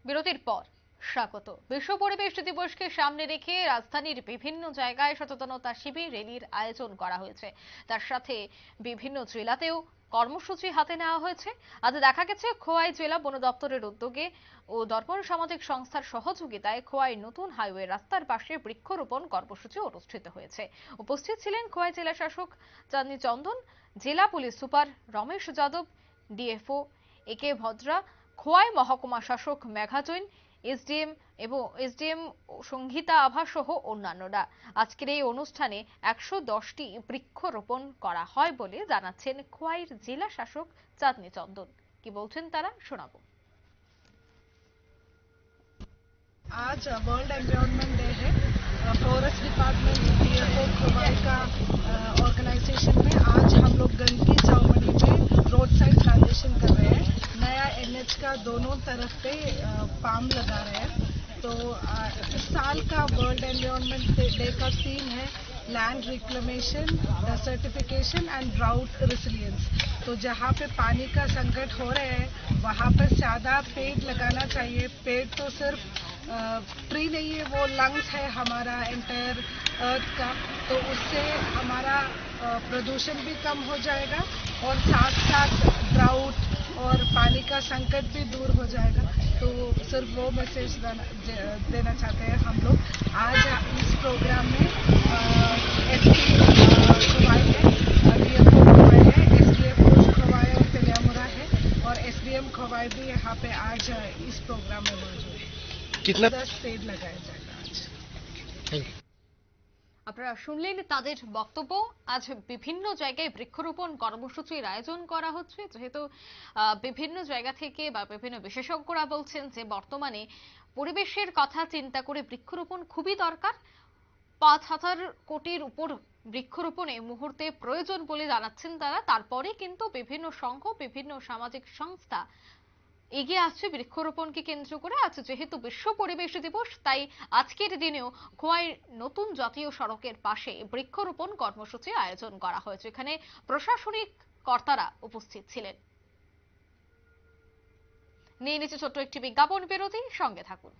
বিরতির পর স্বাগত। বিশ্ব পরিবেশ দিবসকে সামনে রেখে রাজধানীর বিভিন্ন জায়গায় সচেতনতা শিবির র্যালির আয়োজন করা হয়েছে। তার সাথে বিভিন্ন জেলাতেও কর্মসূচি হাতে নেওয়া হয়েছে। আজ দেখা গেছে খোয়াই জেলা বন দপ্তরের উদ্যোগে ও দর্পণ সামাজিক সংস্থার সহযোগিতায় খোয়াই নতুন হাইওয়ে রাস্তার পাশে বৃক্ষরোপণ কর্মসূচি অনুষ্ঠিত হয়েছে। উপস্থিত ছিলেন খোয়াই জেলা শাসক চাঁদনী চন্দন, জেলা police super Ramesh Yadav, DFO একে ভদ্রা, খোয়াই মহকুমা শাসক মেঘা জৈন, এসডিএম সংগীতা আভা সহ অন্যান্যরা। আজকের এই অনুষ্ঠানে 110টি বৃক্ষরোপণ করা হয় বলে জানাচ্ছেন খোয়াইয়ের জেলা শাসক চাঁদনী চন্দন। কি বলছেন তারা শোনাবো। आज वर्ल्ड एनवायरनमेंट डे है। फॉरेस्ट डिपार्टमेंट डीएफओ खोवाई का ऑर्गेनाइजेशन में आज हम लोग गंदगी चौमनी में रोड साइड प्लांटेशन कर रहे हैं। नया एनएच का दोनों तरफ पे पाम लगा रहे हैं। तो इस साल का वर्ल्ड एनवायरनमेंट डे का थीम है land reclamation, desertification and drought resilience. तो जहाँ पे पानी का संकट हो रहे हैं वहाँ पर ज्यादा पेड़ लगाना चाहिए। पेड़ तो सिर्फ ट्री नहीं है, वो लंग्स है हमारा एंटायर अर्थ का। तो उससे हमारा प्रदूषण भी कम हो जाएगा और साथ साथ ड्राउट और पानी का संकट भी दूर हो जाएगा। तो सिर्फ वो मैसेज देना चाहते हैं हम लोग। आज इस प्रोग्राम में खोवाई है, डीएफओ खोवाई है, एसडीएफओ खोवाई और तेलियामुरा है और एसडीएम खोवाई भी यहाँ पे आज इस प्रोग्राम में मौजूद है। कितना 10 पेड़ लगाया जाएगा आज। Thank you. আপনারা শুনলেন তাদের বক্তব্য। আজ বিভিন্ন জায়গায় বৃক্ষরোপণ কর্মসূচির আয়োজন করা হচ্ছে, যেহেতু বিভিন্ন জায়গা থেকে বা বিভিন্ন বিশেষজ্ঞরা বলছেন যে বর্তমানে পরিবেশের কথা চিন্তা করে বৃক্ষরোপণ খুবই দরকার। 5,000 কোটির উপর বৃক্ষরোপণ এই মুহূর্তে প্রয়োজন বলে জানাচ্ছেন তারা। তারপরে কিন্তু বিভিন্ন সংঘ, বিভিন্ন সামাজিক সংস্থা এগিয়ে আসছে বৃক্ষরোপণকে কেন্দ্র করে। আজ যেহেতু বিশ্ব পরিবেশ দিবস, তাই আজকের দিনেও খোয়াইয়ের নতুন জাতীয় সড়কের পাশে বৃক্ষরোপণ কর্মসূচি আয়োজন করা হয়েছে। এখানে প্রশাসনিক কর্তারা উপস্থিত ছিলেন। নিয়ে নিচ্ছে ছোট্ট একটি বিজ্ঞাপন বিরতি, সঙ্গে থাকুন।